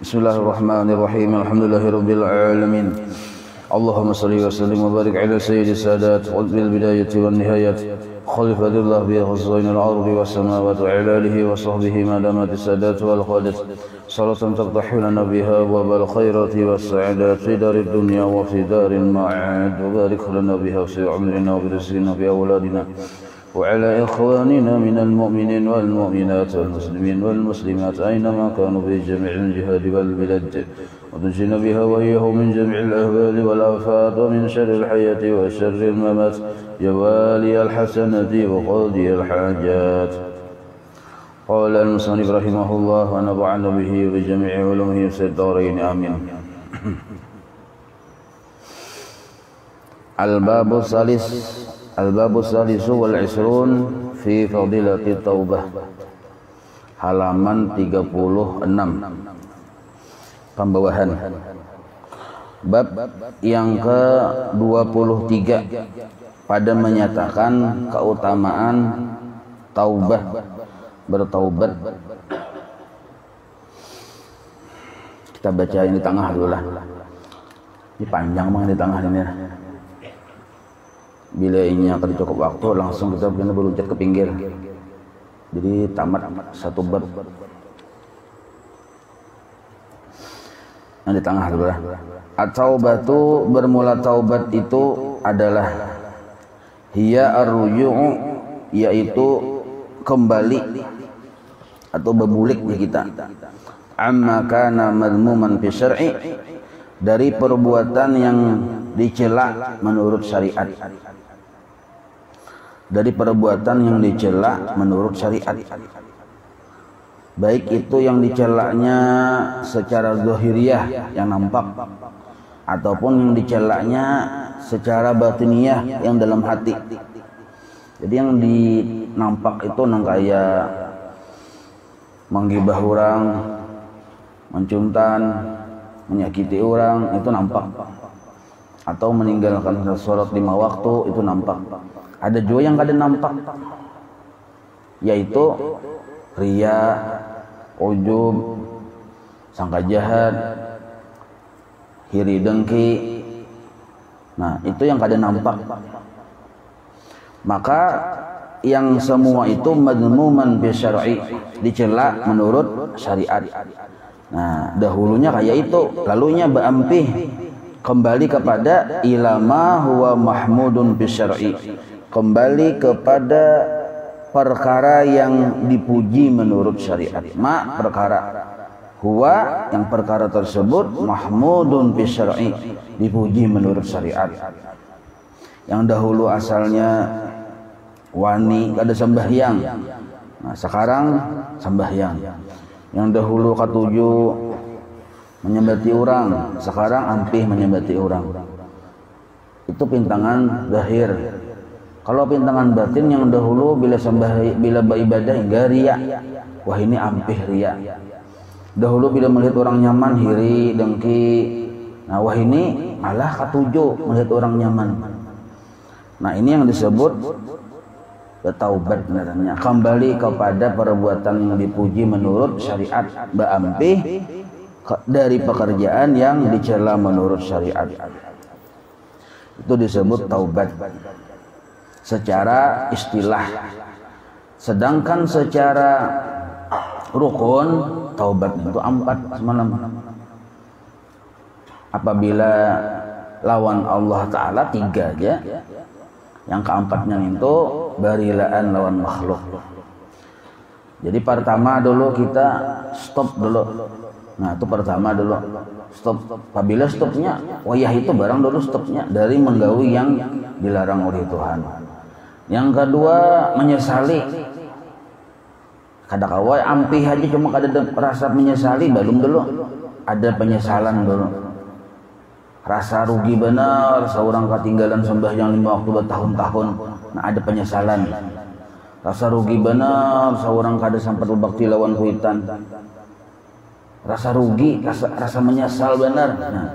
Bismillahirrahmanirrahim. Alhamdulillahirabbil alamin. Allahumma shalli wa sallim wa barik ala sayyidis sadat wal bidayati wan nihayat. Khalifatillah bi khazainil ardi was samawati wa ala alihi wa sahbihi ma damatis sadat wal qadat. Salatan taqtahu lana biha wa bal khairati was sa'adat fi darid dunya wa fi daril ma'ad. Wa barik lana biha fi umrina wa bi rizqina bi awladina. وعلى إخواننا من المؤمنين والمؤمنات والمسلمين والمسلمات أينما كانوا في جميع الجهاد والبلاد وتنجينا بها وإياهم من جميع الأهوال والآفات ومن شر الحياة وشر الممات يا والي الحسنة وقاضي الحاجات. قال المصنف رحمه الله ونفعنا به بجميع علومه في الدارين آمين. الباب الثالث Al-Babu Salisu wal Isrun fi Fadilati Taubah. Halaman 36. Pembawahan. Bab yang ke-23 pada menyatakan keutamaan taubah, bertaubat. Kita baca ini tengah dulu lah. Ini panjang banget di tengah ini. Bila ini akan cukup waktu langsung kita berluncat ke pinggir, jadi tamat satu bab. Yang di tengah dulu lah. At-taubatu, bermula taubat itu adalah hiya ar-ruju'u, yaitu kembali atau berbulik di kita, amma kana madmuman fi syar'i, dari perbuatan yang dicela menurut syariat, dari perbuatan yang dicela menurut syariat, baik itu yang dicelanya secara zahiriyah yang nampak ataupun yang dicelanya secara batiniyah yang dalam hati. Jadi yang dinampak itu nang kayak menggibah orang, mencuntan, menyakiti orang, itu nampak. Atau meninggalkan sholat 5 waktu, itu nampak. Ada juga yang kada nampak, yaitu riya, ujub, sangka jahat, hiri dengki. Nah, itu yang kada nampak. Maka yang semua itu madmuman bi syar'i, dicela menurut syariat. Nah, dahulunya kayak itu, lalunya baampih kembali kepada ilama huwa mahmudun bi syar'i, kembali kepada perkara yang dipuji menurut syariat. Ma perkara, huwa yang perkara tersebut, mahmudun bi syar'i, dipuji menurut syariat. Yang dahulu asalnya wani kada sembahyang, nah sekarang sembahyang. Yang dahulu katuju menyembati orang, sekarang ampih menyembati orang. Itu pintangan zahir. Kalau pintangan batin yang dahulu bila beribadah hingga riya, wah ini ampih riya. Dahulu bila melihat orang nyaman hiri dengki, nah wah ini malah katuju melihat orang nyaman. Nah ini yang disebut bertaubat sebenarnya, kembali kepada perbuatan yang dipuji menurut syariat, baampih dari pekerjaan yang dicela menurut syariat. Itu disebut taubat secara istilah. Sedangkan secara rukun taubat itu 4 semalam. Apabila lawan Allah Ta'ala 3 aja, yang keempatnya itu barilaan lawan makhluk. Jadi pertama dulu kita stop dulu. Nah itu pertama dulu stop. Apabila stopnya, wayah itu barang dulu stopnya dari menggawi yang dilarang oleh Tuhan. Yang kedua menyesali. Kada kawai ampih aja cuma kada rasa menyesali, belum dulu ada penyesalan dulu. Rasa rugi benar, seorang ketinggalan sembahyang 5 waktu bertahun-tahun, nah ada penyesalan. Rasa rugi benar, seorang kada sempat berbakti lawan kuitan, rasa rugi, rasa menyesal benar. Nah,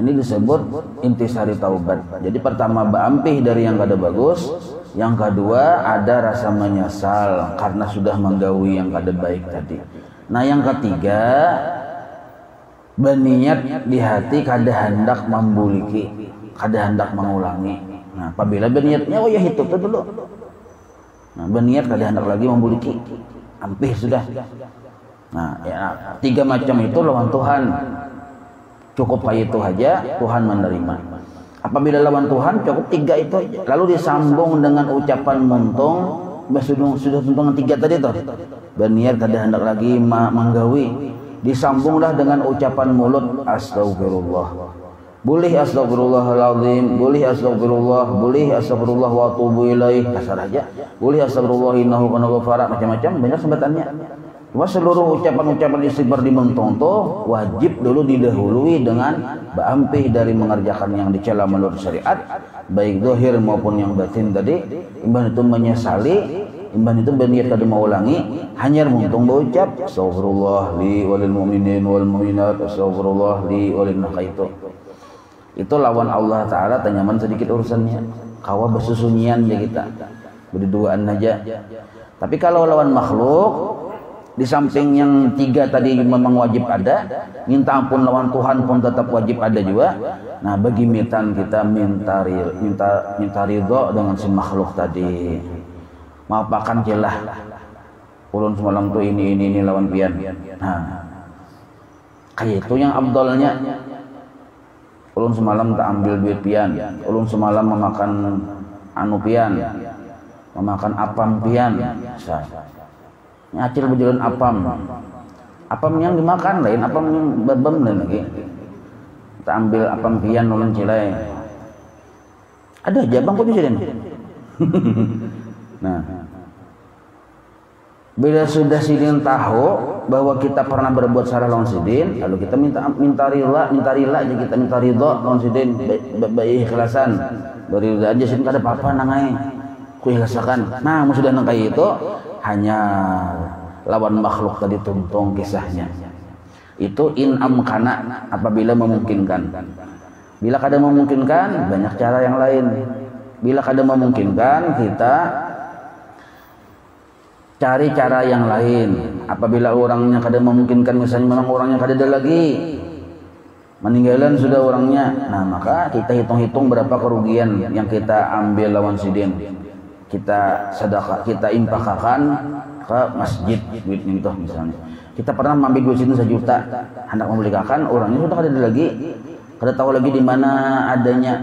ini disebut intisari taubat. Jadi pertama baampih dari yang kada bagus, yang kedua ada rasa menyesal karena sudah menggawi yang kada baik tadi. Nah yang ketiga, berniat di hati kada hendak membuliki, kada hendak mengulangi. Nah apabila berniatnya, oh ya itu dulu. Nah berniat kada hendak lagi membuliki, ampih sudah. Nah ya, 3 macam itu lawan Tuhan. Cukup kayak itu aja Tuhan menerima. Apabila lawan Tuhan cukup 3 itu aja. Lalu disambung dengan ucapan muntung. Sudah tuntungan 3 tadi tuh. Berniat kada hendak lagi menggawi. Disambunglah dengan ucapan mulut astagfirullah. Boleh astagfirullahaladzim, boleh astagfirullah, boleh astagfirullah wa atubu ilaih, kasar aja. Boleh astagfirullah innahu kana ghafara, macam-macam banyak sebutannya. Cuma seluruh ucapan-ucapan istighfar di mentong tuh wajib dulu didahului dengan berampih dari mengerjakan yang dicela menurut syariat, baik zahir maupun yang batin tadi. Imban itu menyesali, imban itu berniat kada mau ulangi, hanya mentong berucap astagfirullah li walil mu'minin wal mu'minat, astagfirullah li walil nakaitu. Itu lawan Allah Ta'ala tanyaman sedikit urusannya. Kawa bersusunyian ya kita berduaan aja. Tapi kalau lawan makhluk, di samping yang 3 tadi memang wajib ada, minta ampun lawan Tuhan pun tetap wajib ada juga. Nah bagi mitan kita minta ridho dengan si makhluk tadi. Maapakan jelah ulun semalam tuh ini lawan pian. Nah kayak itu yang abdolnya. Ulun semalam tak ambil duit pian, ulun semalam memakan anu pian, memakan apam pian. Nyacil berjalan apam yang dimakan lain, apam yang berbem lain lagi. Kita ambil apam pian ulun cilai. Ada aja bang kok bisa den. Nah, bila sudah sidin tahu bahwa kita pernah berbuat salah lawan sidin, lalu kita minta rila aja, kita minta ridho lawan sidin, baik ikhlasan. Beri aja sidin kada apa-apa nangai. Ku ikhlasakan. Nah, sudah nangkai itu hanya lawan makhluk tadi tuntung kisahnya. Itu in amkana, apabila memungkinkan. Bila kada memungkinkan, banyak cara yang lain. Bila kada memungkinkan, kita cari cara yang lain. Apabila orangnya kada memungkinkan, misalnya memang orangnya kada ada lagi, meninggalan sudah orangnya, nah maka kita hitung-hitung berapa kerugian yang kita ambil lawan sidin. Kita sedekah, kita infakkan ke masjid duitnya itu misalnya. Kita pernah mengambil duit itu 1 juta, hendak membelikan, orangnya sudah kada ada lagi, kada tahu lagi di mana adanya,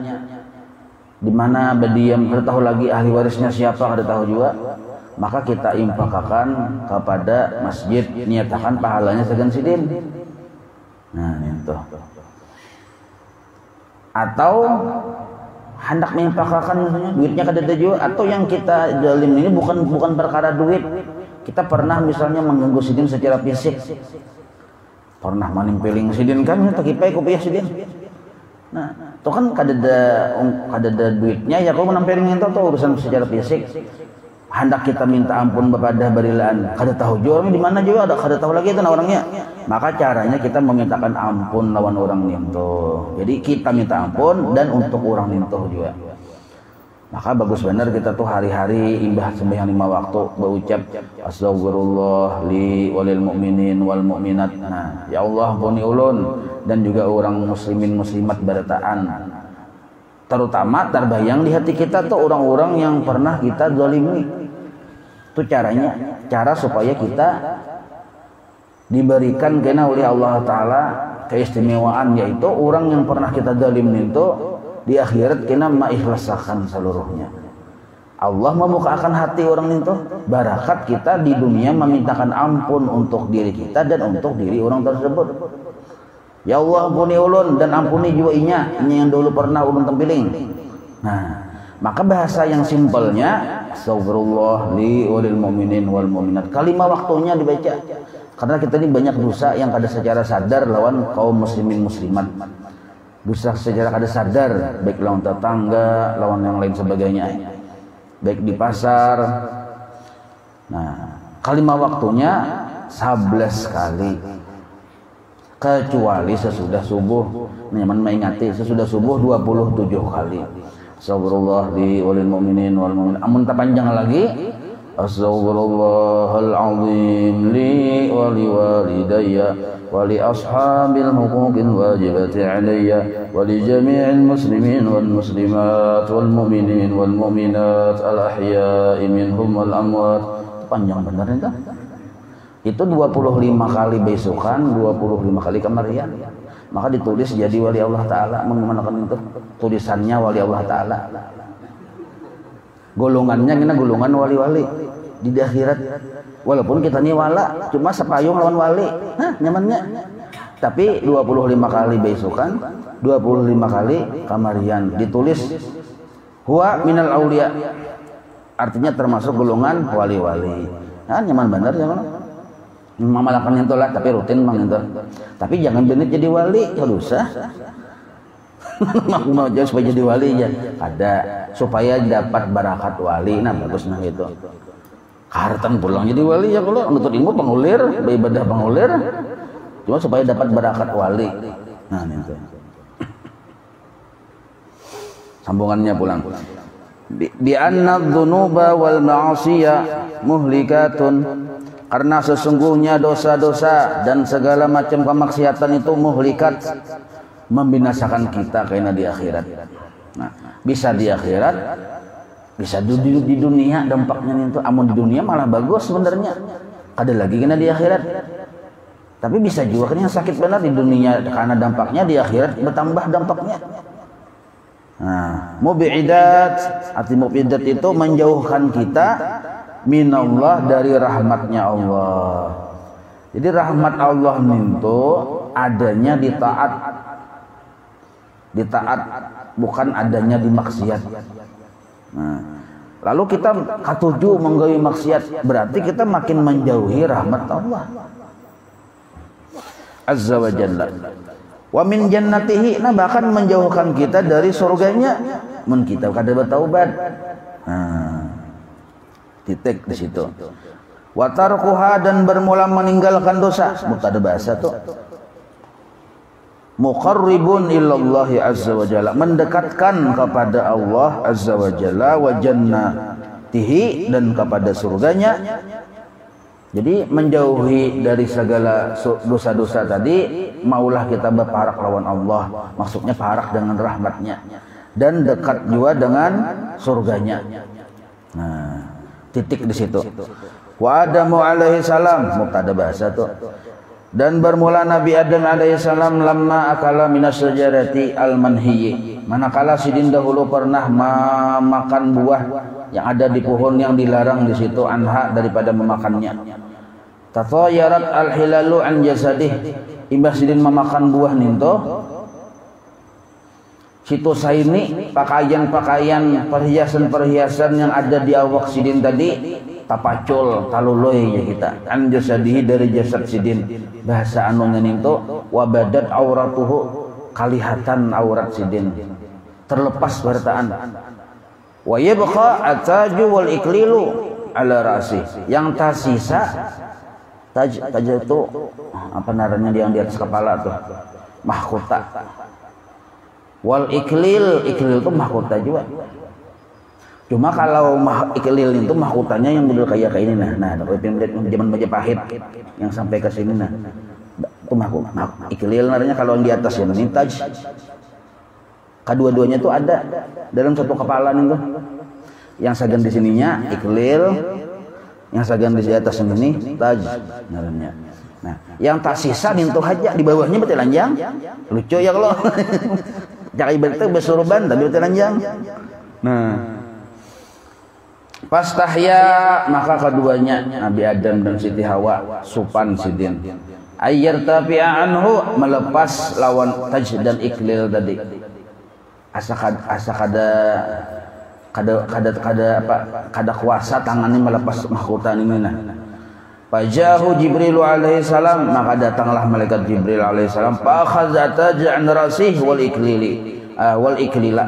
di mana berdiam, kada tahu lagi ahli warisnya siapa, kada tahu juga. Maka kita infakkan kepada masjid, niatakan pahalanya segan sidin. Nah itu. Atau hendak menginfakkan misalnya duitnya kada ada juga, atau yang kita zalim ini bukan perkara duit. Kita pernah misalnya mengganggu sidin secara fisik, pernah manimpeling sidin kan, tak kipai kopiah sidin. Nah itu kan kada ada duitnya ya, kalau menampeling itu tuh urusan secara fisik. Hendak kita minta ampun kepada barilaan, kada tahu juga orangnya di mana juga, ada kada tahu lagi itu orangnya. Maka caranya kita memintakan ampun lawan orang ninto. Jadi kita minta ampun dan untuk orang ninto juga. Maka bagus benar kita tuh hari-hari imbah sembahyang 5 waktu berucap astagfirullah li walil mu'minin wal mu'minat. Nah, ya Allah ampuni ulun dan juga orang muslimin muslimat barataan. Terutama terbayang di hati kita tuh orang-orang yang pernah kita zalimi. Itu caranya, cara supaya kita diberikan kena oleh Allah Ta'ala keistimewaan, yaitu orang yang pernah kita zalimin itu di akhirat kena mengikhlaskan seluruhnya. Allah membukakan hati orang itu, barakat kita di dunia memintakan ampun untuk diri kita dan untuk diri orang tersebut. Ya Allah ampuni ulun dan ampuni juga inya yang dulu pernah ulun tempiling. Nah, maka bahasa yang simpelnya astagfirullah li walil mu'minin wal mu'minat. Kalimat waktunya dibaca. Karena kita ini banyak dosa yang kada secara sadar lawan kaum muslimin muslimat. Dosa secara kada sadar, baik lawan tetangga, lawan yang lain sebagainya. Baik di pasar. Nah, kalimat waktunya 11 kali. Kecuali sesudah subuh, nyaman mengingati sesudah subuh 27 kali. Astagfirullah li walil mu'minin wal mu'minat. Amun tak panjang lagi, astaghfirullahal azim li wa liwalidayya wa li ashabil huquqil wajibati alayya wa li jami'il muslimin wal muslimat wal mu'minin wal mu'minat al ahya'i minhum wal amwat. Panjang benar itu 25 kali besokan, 25 kali kemarian, maka ditulis jadi wali Allah Ta'ala. Menggunakan itu tulisannya wali Allah Ta'ala, golongannya kita golongan wali-wali di akhirat. Walaupun kita ini wala cuma sepayung lawan wali, nyamannya. Tapi 25 kali besokan, 25 kali kamarian ditulis huwa minal aulia, artinya termasuk golongan wali-wali. Nyaman bener ya kan? Memalakan itu lah, tapi rutin mang itu. Tapi jangan bener jadi wali, kalau usah. Mau jauh supaya jadi wali ya. Ada supaya dapat barakat wali, nah bagus nah itu. Kartan pulang jadi wali ya kalau nutut ilmu pengulir, beribadah pengulir. Cuma supaya dapat barakat wali. Nah itu. Sambungannya pulang. Bi anna dzunuba wal ma'asiyah muhlikatun, karena sesungguhnya dosa-dosa dan segala macam kemaksiatan itu muhlikat, membinasakan kita karena di akhirat. Nah, bisa di akhirat, bisa di dunia dampaknya itu. Amun di dunia malah bagus sebenarnya. Ada lagi kena di akhirat. Tapi bisa juga kan yang sakit benar di dunia karena dampaknya, di akhirat bertambah dampaknya. Nah, mubidat, arti mubidat itu menjauhkan kita minallah, dari rahmatnya Allah. Jadi rahmat Allah itu adanya di taat, bukan adanya di maksiat. Nah, lalu kita katuju menggawi maksiat, berarti kita makin menjauhi rahmat Allah Azza wa Jalla. Wa min jannatihi, nah bahkan menjauhkan kita dari surganya mun kita kada bertaubat. Nah, titik di situ. Wa tarkuha, dan bermula meninggalkan dosa. Bukan ada bahasa tuh. Muqarribun ilallahi azza wa jalla, mendekatkan kepada Allah azza wa jalla, wa jannatihi, dan kepada surganya. Jadi menjauhi dari segala dosa-dosa tadi, maulah kita berparak lawan Allah, maksudnya parak dengan rahmatnya, dan dekat juga dengan surganya. Nah, titik di situ. Wa Adamu alaihi salam, mubtada bahasa tuh. Dan bermula Nabi Adam alaihi salam lamma akala minas syajarati al-manhiyyi, manakala sidin dahulu pernah memakan buah yang ada di pohon yang dilarang di situ, anha, daripada memakannya. Tatayarat al-hilalu an jasadih, imbah sidin memakan buah ninto, situ saini pakaian-pakaian, perhiasan-perhiasan yang ada di awak sidin tadi tapacul taluloy ya kita, an jasadihi, dari jasad sidin. Bahasa anunya ninto wabadat auratuhu, kalihatan aurat sidin, terlepas bertaan. Wa yabqa ataju wal iklilu ala ra'si, yang tersisa taj itu apa namanya, yang di atas kepala tuh mahkota. Wal iklil itu mahkota juga. Cuma kalau iklil itu mahkotanya yang model kayak ini nah zaman Majapahit yang sampai ke sini nah. Itu mahkota. Iklil namanya kalau yang di atas yang ini taj. Kedua-duanya itu ada dalam satu kepala nih tuh. Yang sagan di sininya iklil, yang sagan di atas ini taj namanya. Nah, yang tak sisa nintu aja di bawahnya betul lanjang. Lucu ya kalau. Jangan ibaratnya bersurban tapi betul lanjang. Nah, pastahya, maka keduanya Nabi Adam dan Siti Hawa supan sidin. Ayyar tafi'a anhu, melepas lawan taj dan iklil tadi. Asa kada kuasa tangannya melepas mahkota ini nah. Fajahu Jibril alaihi salam, maka datanglah malaikat Jibril alaihi salam, fa khazata ja'an rasih wal iklila,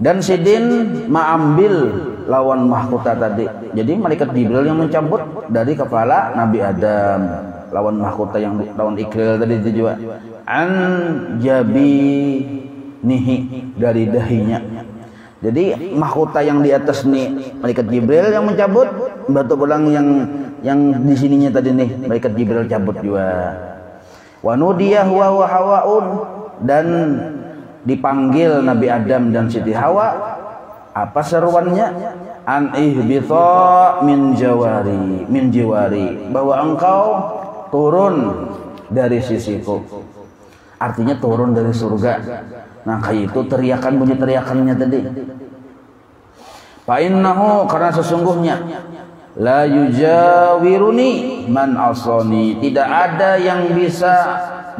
dan sidin mengambil lawan mahkota tadi. Jadi malaikat Jibril yang mencabut dari kepala Nabi Adam lawan mahkota yang lawan iklil tadi itu juga. An jabinihi, dari dahinya. Jadi mahkota yang di atas nih malaikat Jibril yang mencabut, batu pulang yang di sininya tadi nih, malaikat Jibril cabut juga. Wa nudiya huwa hawaun, dan dipanggil Nabi Adam dan Siti Hawa. Apa seruannya? An ihbita min jiwari, bahwa engkau turun dari sisiku. Artinya turun dari surga. Nah, kayak itu teriakan, bunyi teriakannya tadi. Fa innahu, karena sesungguhnya la yujawiruni man asani, tidak ada yang bisa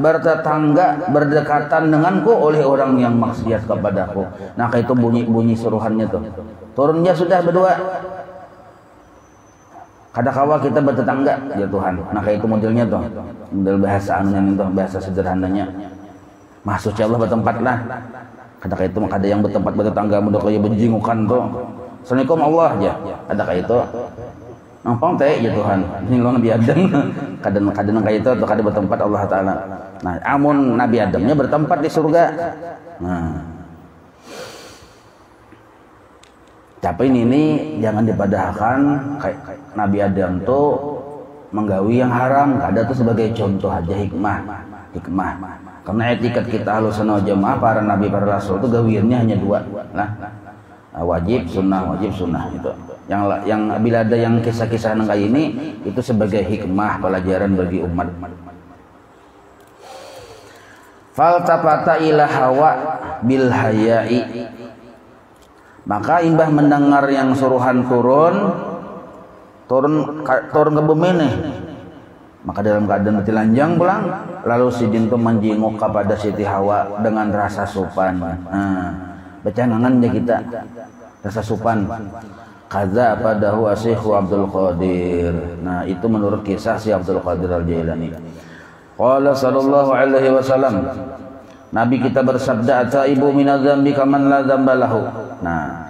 bertetangga berdekatan denganku oleh orang yang maksiat kepadaku. Nah, kayak itu bunyi suruhannya tuh. Turunnya sudah berdua. Kadakawa kita bertetangga ya Tuhan. Nah, kayak itu modelnya tuh. Model bahasa anunya itu, bahasa sederhananya. Maksudnya Allah bertempat lah. Kadang itu ada yang bertempat bertetangga mudah kayak benjingukan tuh. Assalamualaikum Allah ya. Ada kayak itu. Nampang teh ya Tuhan. Ini lo Nabi Adam. Kadang kayak itu atau kadang bertempat Allah Taala. Nah, amun Nabi Adamnya bertempat di surga. Nah, tapi ini jangan dipadahkan kayak Nabi Adam tuh menggawi yang haram. Ada tuh sebagai contoh aja hikmah. Karena etikat kita Ahlussunnah wal Jamaah, para nabi para rasul itu gawiannya hanya dua. Nah, wajib sunnah itu. Yang bila ada yang kisah-kisah kayak ini itu sebagai hikmah pelajaran bagi umat. Faltafata ila hawa bil haya'i, maka imbah mendengar yang suruhan turun ke bumi nih, maka dalam keadaan telanjang pulang, lalu si jin itu menjenguk kepada Siti Hawa dengan rasa sopan. Nah, becanangannya kita rasa sopan. Kaza padahu Syekh Abdul Qadir. Nah, itu menurut kisah si Abdul Qadir Al-Jailani. Qala sallallahu alaihi wasallam, Nabi kita bersabda, "Ataibu minadz-dzambi kaman la dzamba lahu." Nah,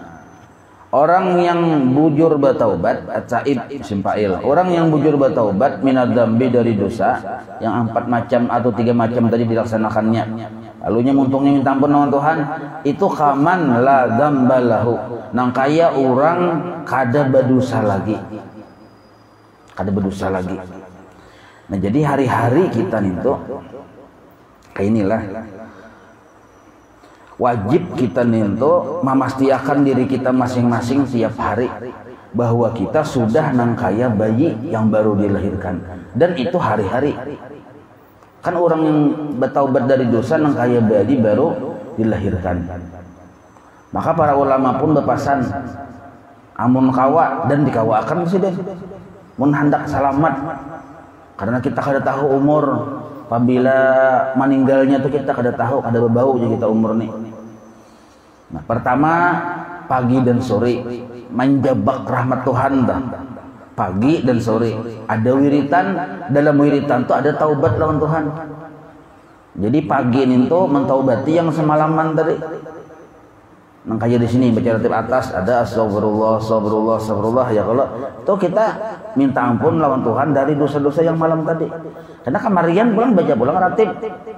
orang yang bujur bertaubat, at-taib simpail. Orang yang bujur bertaubat minadz-dzambi dari dosa yang 4 macam atau 3 macam tadi dilaksanakannya. Lalunya muntungnya minta ampun sama Tuhan, itu kaman la dzamba lahu. Nang kaya orang kada berdosa lagi. Nah, jadi hari-hari kita itu kayak inilah. Wajib kita nento memastikan diri kita masing-masing tiap hari bahwa kita sudah nangkaya bayi yang baru dilahirkan, dan itu hari-hari. Kan orang yang bertaubat dari dosa nangkaya bayi baru dilahirkan. Maka para ulama pun berpesan, amun kawa dan dikawakan presiden, mun hendak selamat, karena kita kada tahu umur. Apabila meninggalnya tuh kita kada tahu, kada berbau aja kita umur nih. Nah, pertama pagi dan sore menjebak rahmat Tuhan dah. Pagi dan sore ada wiritan, dalam wiritan tuh ada taubat lawan Tuhan. Jadi pagi ini tuh mentaubati yang semalaman tadi. Makanya di sini baca ratib atas ada astagfirullah ya, kalau tuh kita minta ampun lawan Tuhan dari dosa-dosa yang malam tadi. Karena kamarian baca ratib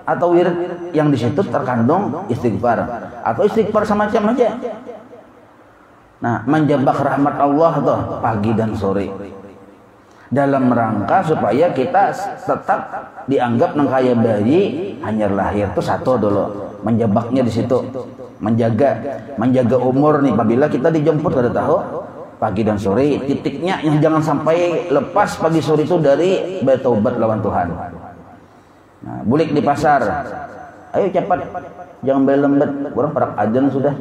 atau wirid yang di situ terkandung istighfar atau istighfar semacam aja. Nah, menjebak rahmat Allah tuh pagi dan sore dalam rangka supaya kita tetap dianggap nangkaya bayi hanya lahir tuh satu dulu, menjebaknya di situ, menjaga umur nih. Apabila kita dijemput kada tahu pagi dan sore, titiknya yang jangan sampai lepas pagi sore itu dari bertaubat lawan Tuhan. Nah, bulik di pasar, ayo cepat, jangan berlembet, orang parak ajan sudah.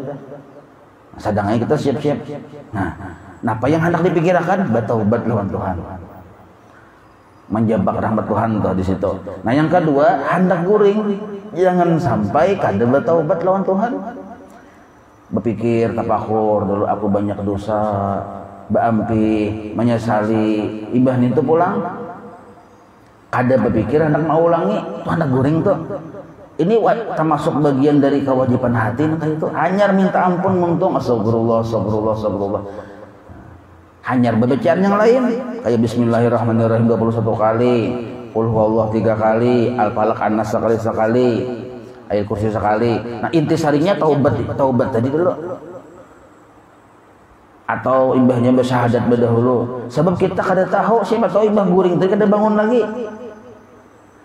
Sadangnya kita siap-siap. Nah, apa yang hendak dipikirkan? Bertaubat lawan Tuhan, menjebak rahmat Tuhan tuh di situ. Nah, yang kedua, hendak guring, jangan sampai kada bertaubat lawan Tuhan. Berpikir tafakur dulu, aku banyak dosa, beampi, menyesali, ibah itu pulang. Kada berpikir hendak mau ulangi, tuh hendak guring tuh. Ini termasuk bagian dari kewajiban hati itu. Hanyar minta ampun muntung astagfirullah. Hanyar bacaan yang lain kayak bismillahirrahmanirrahim 21 kali, qul huwallahu 3 kali, al-falaq an-nas sekali, ayat kursi sekali. Nah, intisarinya taubat tadi dulu. atau imbahnya bersyahadat berdahulu. Sebab kita kada tahu, siapa tahu imbah guring tadi kada bangun lagi.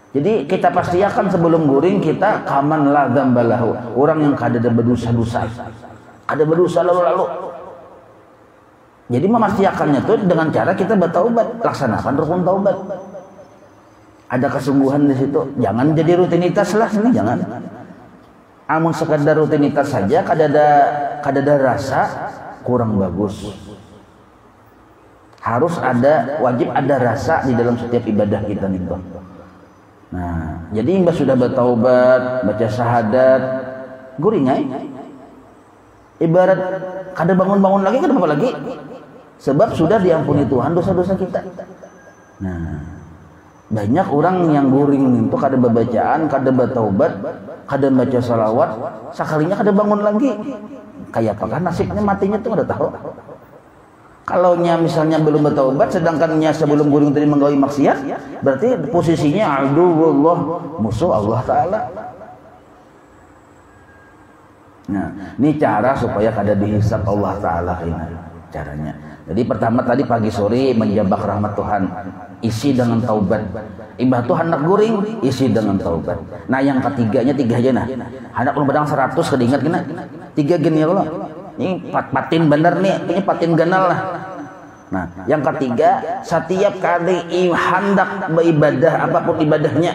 Jadi kita pastikan sebelum guring kita kaman la dzambalahu, orang yang kada ada berdosa-dosa, kada berdosa lalu-lalu. Jadi memastikannya tuh dengan cara kita bertaubat, laksanakan rukun taubat. Ada kesungguhan di situ. Jangan jadi rutinitas lah ini, jangan. Amun sekadar rutinitas saja kada ada rasa, kurang bagus. Harus ada, wajib ada rasa di dalam setiap ibadah kita nih, Bang. Nah, jadi imbah sudah bertaubat, baca syahadat, guringai. Ibarat kada bangun-bangun lagi, kada apa lagi. Sebab sudah diampuni Tuhan dosa-dosa kita. Nah, banyak orang yang guring itu kada bacaan, kada bertaubat, kada baca salawat, sekalinya kada bangun lagi. Kayak apakah nasibnya, matinya tuh kada tahu. Kalau nya misalnya belum bertaubat, sedangkan nya sebelum guring tadi menggawi maksiat, berarti posisinya aduwullah, musuh Allah Ta'ala. Nah, ini cara supaya kada dihisab Allah Ta'ala ini caranya. Jadi pertama tadi pagi sore menjabak rahmat Tuhan, isi dengan taubat. Imbah tuh hendak guring, isi dengan taubat. Nah yang ketiganya, tiga aja nah. Hendak ulun badang 100 kedingat kena. Tiga gini ya Allah. Ini patin bener nih, ini patin ganal lah. Nah, yang ketiga, setiap kali hendak beribadah apapun ibadahnya,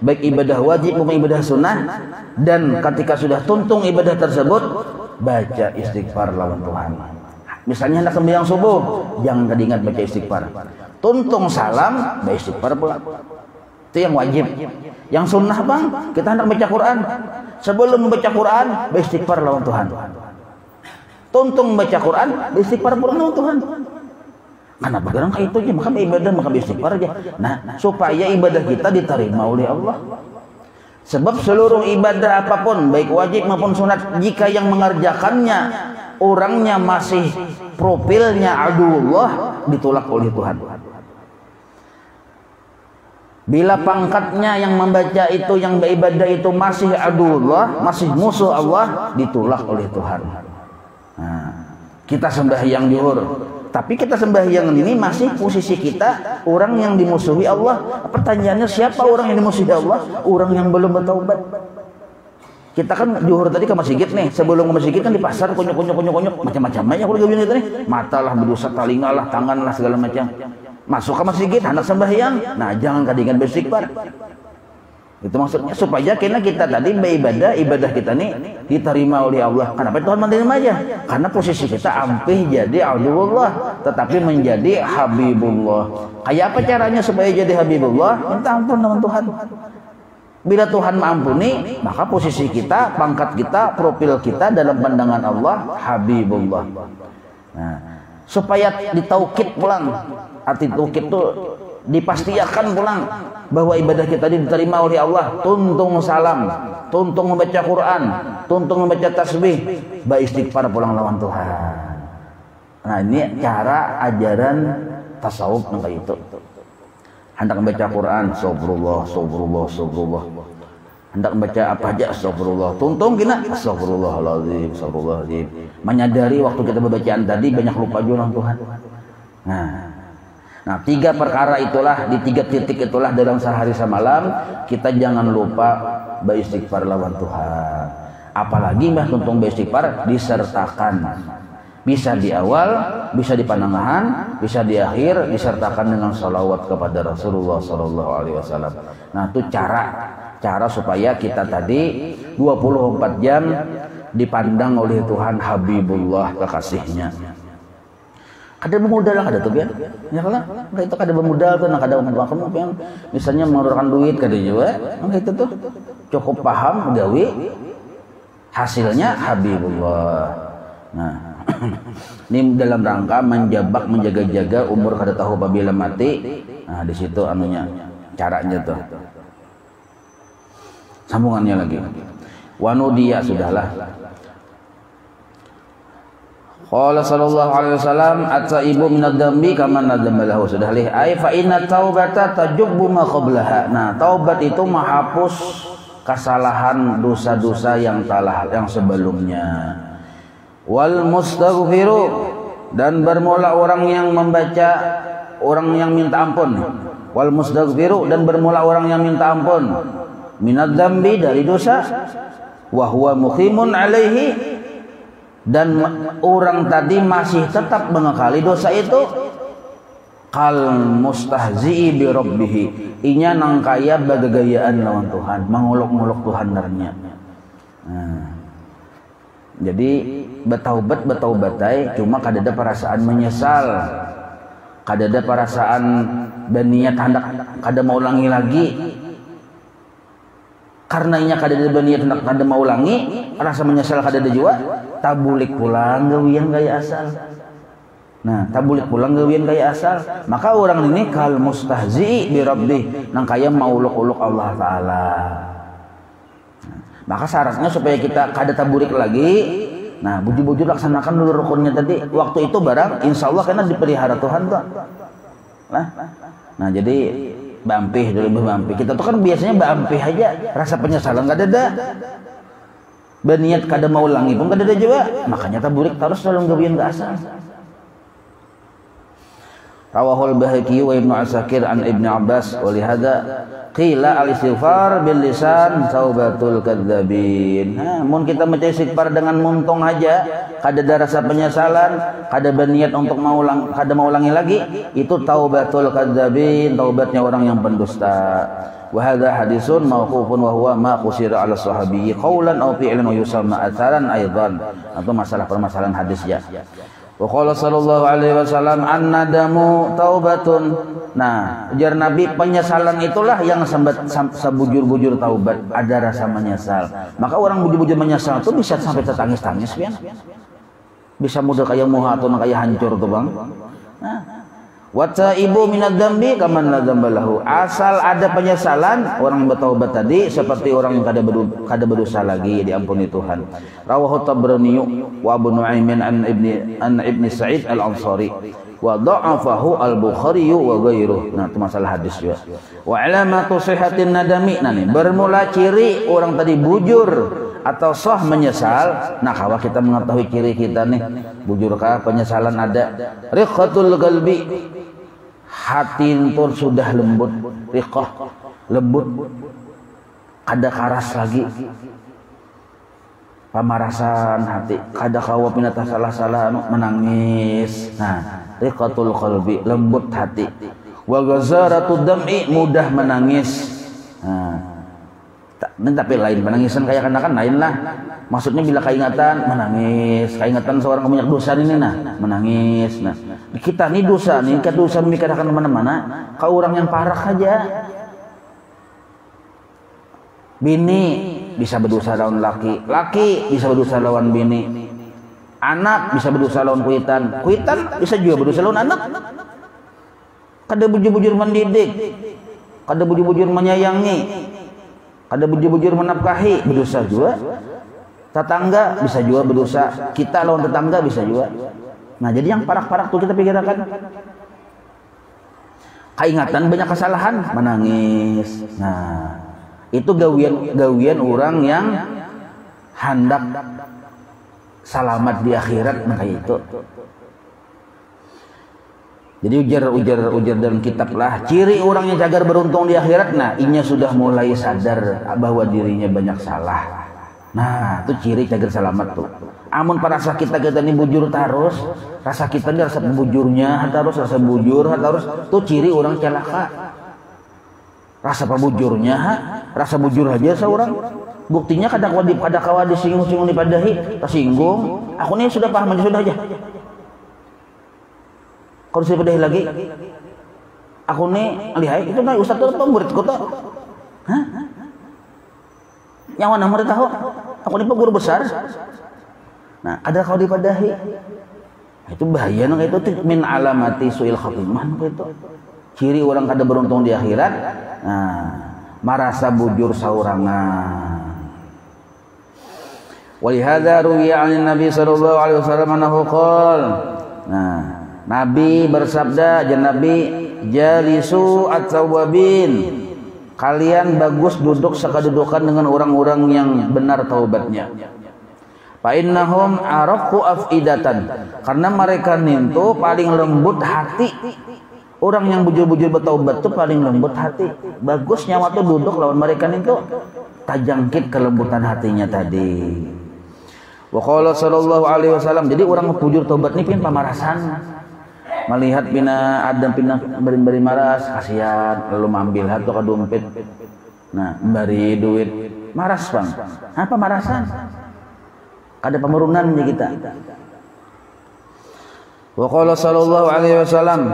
baik ibadah wajib maupun ibadah sunnah, dan ketika sudah tuntung ibadah tersebut, baca istighfar lawan Tuhan. Misalnya hendak sembahyang subuh, jangan kedingat baca istighfar. Tuntung salam, baca istighfar pula. Itu yang wajib. Yang sunnah bang, kita hendak baca Quran. Sebelum membaca Quran, baca istighfar lawan Tuhan. Tuntung baca Quran, baca istighfar pula lawan Tuhan. Kenapa kadang kayak itu aja, maka ibadah, maka istighfar aja. Nah, supaya ibadah kita diterima oleh Allah. Sebab seluruh ibadah apapun, baik wajib maupun sunat, jika yang mengerjakannya orangnya masih profilnya aduwullah, ditolak oleh Tuhan. Bila pangkatnya yang membaca itu, yang beribadah itu masih aduwullah, masih musuh Allah, ditolak oleh Tuhan. Nah, kita sembahyang zuhur, tapi kita sembahyang ini masih posisi kita orang yang dimusuhi Allah. Pertanyaannya, siapa orang yang dimusuhi Allah? Orang yang belum bertaubat. Kita kan zuhur tadi ke masjid nih, sebelum ke masjid kan di pasar konyok macam-macam aja kalau gini tadi. Mata lah berdosa, telinga lah, tangan lah, segala macam. Masuk ke masjid, hendak sembahyang. Nah, jangan kadingan beristighfar. Itu maksudnya supaya kita tadi beribadah, ibadah kita nih diterima oleh Allah. Kenapa Tuhan menerima aja? Karena posisi kita ampih jadi aduwullah, tetapi menjadi habibullah. Kayak apa caranya supaya jadi habibullah? Minta ampun dengan Tuhan. Bila Tuhan mengampuni, maka posisi kita, pangkat kita, profil kita dalam pandangan Allah habibullah. Nah, supaya ditaukid pulang. Arti taukid itu dipastikan pulang bahwa ibadah kita diterima oleh Allah. Tuntung salam, tuntung membaca Quran, tuntung membaca tasbih, beristighfar pulang lawan Tuhan. Nah, ini cara ajaran tasawuf kayak itu. Hendak membaca Quran, astagfirullah. Hendak membaca apa aja, astagfirullah. Tuntung kena, astagfirullahaladzim. Menyadari waktu kita berbacaan tadi banyak lupa juga Tuhan. Nah, tiga perkara itulah, di tiga titik itulah dalam sehari semalam kita jangan lupa beristighfar lawan Tuhan. Apalagi mbah tuntung beristighfar disertakan. Bisa di awal, bisa di panangahan, bisa di akhir, disertakan dengan salawat kepada Rasulullah SAW. Nah, itu cara supaya kita tadi 24 jam dipandang oleh Tuhan Habibullah, kekasihnya. Kada bermodal lah, kada tuh ya. Ya kalau itu kada bermodal tuh, kada kamu yang misalnya mengeluarkan duit kada juga, itu tuh cukup paham gawe, hasilnya Habibullah. Nah, ini dalam rangka menjabak, menjaga-jaga umur kada tahu apabila mati. Nah, di situ anunya, caranya tuh. Sambungannya lagi. Wanudiya sudahlah. Qala sallallahu alaihi wasallam at-taibu minadz dzambi kama nadzama lahu, sudah lih ai fa inna taubata tajubbu ma qablaha. Nah, taubat itu menghapus kesalahan dosa-dosa yang sebelumnya. Wal mustaghfiru dan bermula orang yang membaca, orang yang minta ampun. Wal mustaghfiru, dan bermula orang yang minta ampun. Minadz dzambi, dari dosa. Wa huwa muqimun alaihi, dan orang tadi masih tetap mengekali dosa itu. Kal mustahzi'i bi rabbih, inya nangkaya bagagayaan lawan Tuhan, manguluk-nguluk Tuhan narnya. Jadi betaubat cuma kadada perasaan menyesal, kadada perasaan berniat hendak kada mau ulangi lagi. Karena inya kadada berniat hendak kada mau ulangi, rasa menyesal kadada jua, tabulik pulang gawian gaya asal. Nah, tabulik pulang gawian gaya asal. Maka orang ini kal mustahzi bi rabbih, nang kaya mauluk-uluk Allah taala. Maka syaratnya supaya kita kada taburik lagi, nah bujur-bujur laksanakan dulu rukunnya tadi. Waktu itu barang insya Allah karena dipelihara Tuhan tuh. Nah jadi bampih dulu bampih. Kita tuh kan biasanya bampih aja, rasa penyesalan gak ada. Berniat kada mau ulangi pun kada ada juga. Makanya taburik terus selalu gawian gak asal. Rawahul Baihaqi wa Ibnu Asakir an Ibnu Abbas wa lihada qila al-istighfar bil lisan taubatul kadzabin. Mun kita baca istighfar dengan muntung aja, kada ada rasa penyesalan, kada berniat untuk kada mau ulangi lagi, itu taubatul kadzabin, taubatnya orang yang pendusta. Wa hadza hadisun mauqufun wa huwa ma qusira 'ala sahabi qaulan aw fi'lan wa yusamma atharan aidan. Atau masalah permasalahan hadis ya. Wa qala sallallahu alaihi wasallam an-nadamu taubatun. Nah, ujar Nabi, penyesalan itulah yang sebujur-bujur taubat, ada rasa menyesal. Maka orang bujur-bujur menyesal itu bisa sampai tertangis-tangis kan? Bisa mudah kayak muha atau kayak hancur tuh Bang. Nah, wa taibu minadz dzambi kaman la dzambalahu. Asal ada penyesalan, orang bertaubat tadi seperti orang yang kada berdosa lagi, diampuni Tuhan. Rawahu Tabrani wa Abu Nu'aimin an Ibni Sa'id al-Ansari wa dha'afahu al-Bukhari wa ghairuh. Nah, itu masalah hadis juga. Wa alamatu sihhatin nadami. Nah, nih bermula ciri orang tadi bujur atau sah menyesal. Nah, kalau kita mengetahui ciri kita nih, bujurkah penyesalan ada? Riqatul qalbi, hati itu sudah lembut, riqah, lembut, kada karas lagi. Pamarasan hati, kada kawa pinata salah-salah menangis. Nah, riqatul qalbi, lembut hati. Wa ghazaratud dam'i, mudah menangis. Nah, tapi lain menangisan kayak kan lain lah. Maksudnya bila keingatan menangis, keingatan seorang banyak dosa ini nah, menangis. Nah, kita nih dosa nih, dosa memikirkan kemana-mana. Kau orang yang parah aja. Bini bisa berdosa lawan laki, laki bisa berdosa lawan bini, anak bisa berdosa lawan kuitan, kuitan bisa juga berdosa lawan anak. Kada bujur-bujur mendidik, kada bujur-bujur menyayangi, kada bujur-bujur menafkahi, berdosa juga. Tetangga bisa juga berdosa, kita lawan tetangga bisa juga. Nah, jadi yang parah-parah tuh kita pikirkan. Keingatan banyak kesalahan, menangis. Nah, itu gawian orang yang hendak selamat di akhirat. Nah, kayak itu. Jadi ujar dalam kitab lah, ciri orang yang cagar beruntung di akhirat. Nah, inya sudah mulai sadar bahwa dirinya banyak salah. Nah, itu ciri cagar selamat tuh. Amun pada rasa kita ini bujur terus, rasa kita ini rasa bujurnya terus, rasa bujur terus, itu ciri orang celaka. Rasa pabujurnya, rasa bujur aja seorang. Buktinya kada kawa disinggung-singgung dipadahi, tersinggung. Aku nih sudah paham aja, sudah aja. Kalau sudah padahi lagi, aku nih lihat itu nih ustaz itu murid kota. Hah? Nyawa nama tahu? Aku nih guru besar. Nah, ada kau dipadahi. Itu bahaya nang itu min alamati suil khatimah itu. Ciri orang kada beruntung di akhirat. Nah, marasa bujur saurangan. Wa lihadza ruwiya 'an Nabi sallallahu alaihi wasallam annahu qala. Nah, Nabi bersabda, Nabi jalisu at-tawwabin. Kalian bagus duduk sekadudukan dengan orang-orang yang benar taubatnya. Fa innahum araqu afidatan, karena mereka nintu paling lembut hati. Orang yang bujur-bujur bertaubat tuh paling lembut hati. Bagusnya waktu duduk lawan mereka nintu tajangkit kelembutan hatinya tadi. Wa qala sallallahu alaihi wasallam, jadi orang bujur taubat ini pin pamarasan. Melihat pina adam pina beri maras kasihan lalu ambil hatu ka dompet. Nah, bari duit maras bang. Apa marasan? Ada pemurunannya kita. Wa qala sallallahu alaihi wasallam,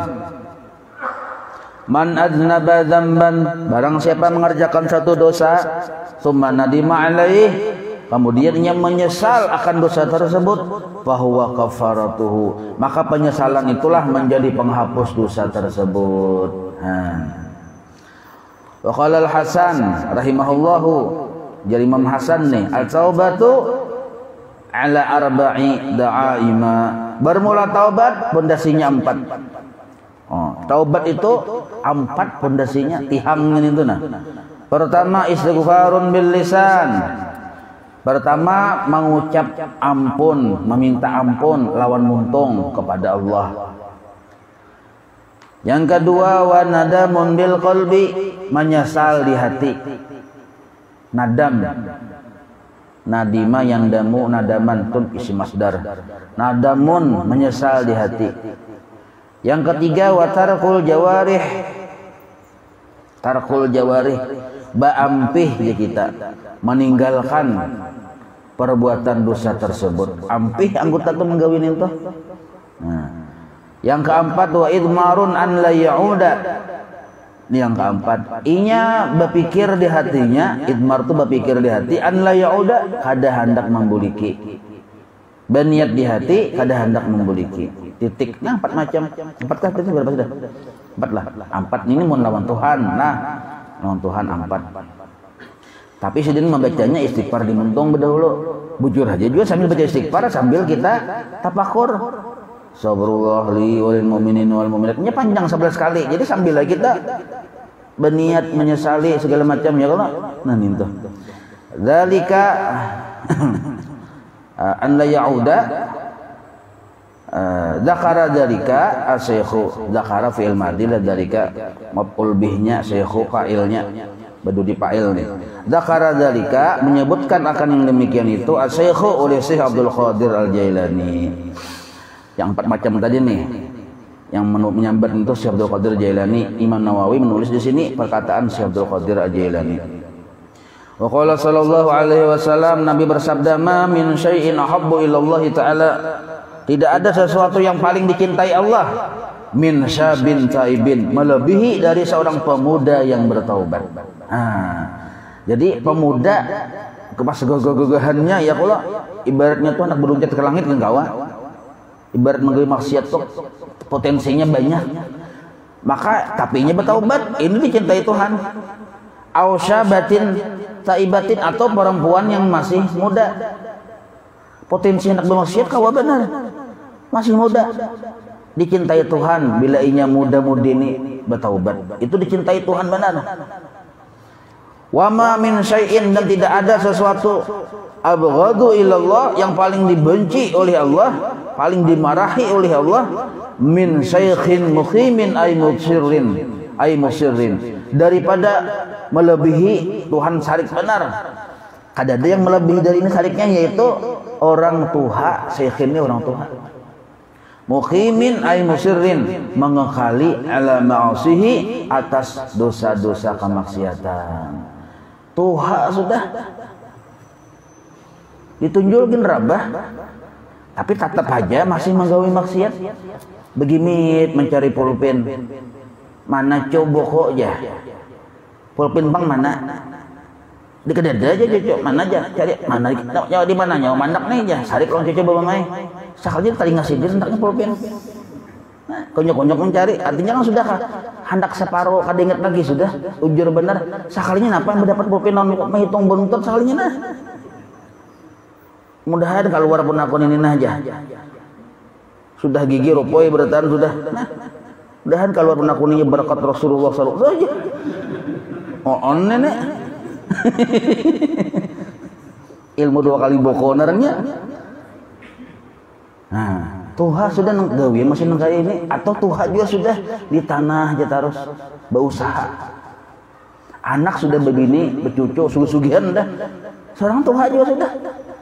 man adnaba dzamban, barang siapa mengerjakan satu dosa, tsumma nadima alaih, kemudian ia menyesal akan dosa tersebut, fahuwa kafaratuhu, maka penyesalan itulah menjadi penghapus dosa tersebut. Wa qala al-Hasan rahimahullahu, jadi Imam Hasan nih, at-taubatu ala arba'i da'aima, bermula taubat pondasinya 4. Taubat itu 4 pondasinya, tihangin itu nah. Pertama istighfarun bil lisan. Pertama mengucap ampun, meminta ampun lawan muntung kepada Allah. Yang kedua wa nadamun bil qalbi, menyesal di hati. Nadam. Nadima yang damu nadaman tun isi masdar. Nadamun menyesal di hati. Yang ketiga wa tarkul jawarih. Tarkul jawarih, baampih di kita, meninggalkan perbuatan dosa tersebut. Ampih anggota tu menggawin itu. Nah, yang keempat wa idmarun an la yauda. Yang keempat, inya berpikir di hatinya, idmar tu berpikir di hati, an la yauda, kada hendak membuliki. Berniat di hati, kada hendak membuliki. Titik. Nah, 4 macam. 4 kah itu berapa sudah? 4 lah. 4 ini mau lawan Tuhan. Nah, lawan Tuhan 4. Tapi sedin membacanya istighfar di muntung berdahulu. Bujur aja juga sambil baca istighfar sambil kita tafakur. Sabrullah li walil mu'minin wal mu'minat. Ini panjang 11 kali. Jadi sambil kita berniat menyesali segala macam ya kalau. Nah, itu. Dzalika an la ya'uda dzakara dzalika asy-syaikhu, dzakara fi'il madhi la dzalika maf'ul bihnya, syaikhu fa'ilnya, badudi fa'il nih. Dzakara dzalika menyebutkan akan yang demikian itu asy-syaikhu oleh Syekh Abdul Qadir Al-Jailani. Yang 4 macam tadi nih yang menyambat itu Syekh Abdul Qadir Jailani. Imam Nawawi menulis di sini perkataan Syekh Abdul Qadir Al-Jailani. Wa qala sallallahu alaihi wasallam, Nabi bersabda, ma min syai'in ahabbu ilallah ta'ala, tidak ada sesuatu yang paling dicintai Allah, min syabin taibin, melebihi dari seorang pemuda yang bertaubat. Jadi pemuda pas gagah-gagahannya ya kalau ibaratnya tuh anak beruncat ke langit kan kawan. Ibarat menggawe maksiat tuh potensinya banyak. Maka tapinya bertaubat, ini dicintai Tuhan. Ausyabatin taibatin, atau perempuan yang masih muda. Potensi anak bermaksiat kawa benar. Masih muda. Dicintai Tuhan bila inya muda-mudi ini bertaubat. Itu dicintai Tuhan benar. Wa ma min syai'in, dan tidak ada sesuatu abghadu ilallah, yang paling dibenci oleh Allah, paling dimarahi oleh Allah, min syaikhin mukhimin ay musirrin, daripada melebihi Tuhan syarik benar. Kada ada yang melebihi dari ini syariknya, yaitu orang tua. Syekh ini orang tua. Mukhimin ay musirrin, mengekali ala ma'asihi, atas dosa-dosa kemaksiatan. Tuha sudah ditunjulkan rabah, tapi tetap aja masih menggawe maksiat. Begimit mencari pulpen, mana coba kok ya, pulpen bang mana, di kedai aja cocok, mana aja cari, mana nyawa di mana, nyawa mandak nih aja, sarik long coba bang, sekali tadi ngasih dia hendaknya pulpen. Konyok-konyok mencari, artinya kan sudah hendak separuh, kada ingat lagi sudah, ujur benar, sekalinya apa yang mendapat pulpen non menghitung buntut sekalinya nah. Mudahan keluar pun akun ini aja. Sudah gigi rupoi bertahan sudah. Nah, mudahan keluar pun akun ini berkat Rasulullah sallallahu alaihi wasallam. Oh nenek. Ilmu 2 kali bokonernya. Nah, tuha sudah nenggawi masih nenggawi ini, atau tuha juga sudah di tanah aja terus berusaha. Anak sudah begini, bercucu, sugihan dah. Seorang tuha juga sudah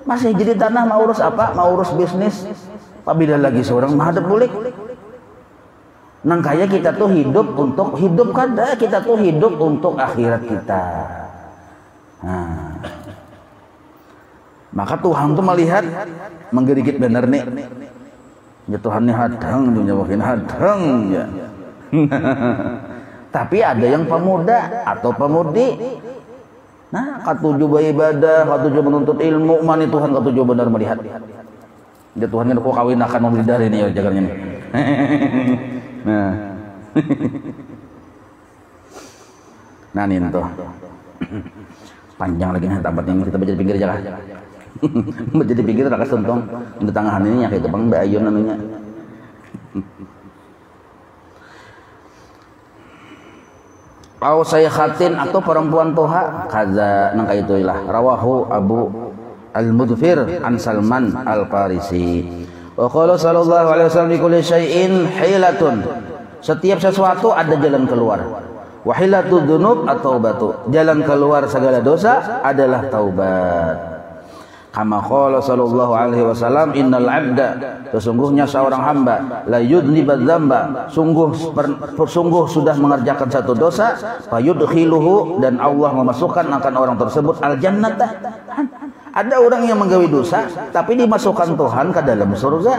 masih jadi tanah, mau urus apa? Mau urus bisnis. Apabila lagi seorang menghadap bulik. Nang kaya kita tuh hidup untuk hidup kada, kita tuh hidup untuk akhirat kita. Nah, maka Tuhan tuh melihat menggedikit bener nih. Ya Tuhan nih hadang, dunia makin hadang ya. Tapi ada yang pemuda atau pemudi. Nah, katuju beribadah, katuju menuntut ilmu, mani Tuhan katuju benar melihat. Ya Tuhan kan kok kawin akan membeli dari ini ya jagarnya nih. Nah. Nah nih tuh. Panjang lagi nih tempat ini kita baca di pinggir jalan. Baca di pinggir tak sentuh di tangan ini ya kayak Bang Bayun namanya. Au saykhatin atau perempuan toha kaza nang itulah rawahu Abu Al-Mudfir an Salman Al-Farisi. Wa qala sallallahu alaihi wasallam li kulli syai'in hilatun. Setiap sesuatu ada jalan keluar. Wa hilatud dzunub at-taubatu. Jalan keluar segala dosa adalah taubat. Kama qala sallallahu alaihi wasallam innal 'abda, sesungguhnya seorang hamba la yudnibadz dzamba, sungguh sudah mengerjakan satu dosa, fayudkhiluhu, dan Allah memasukkan akan orang tersebut al jannata. Ada orang yang menggawi dosa tapi dimasukkan Tuhan ke dalam surga,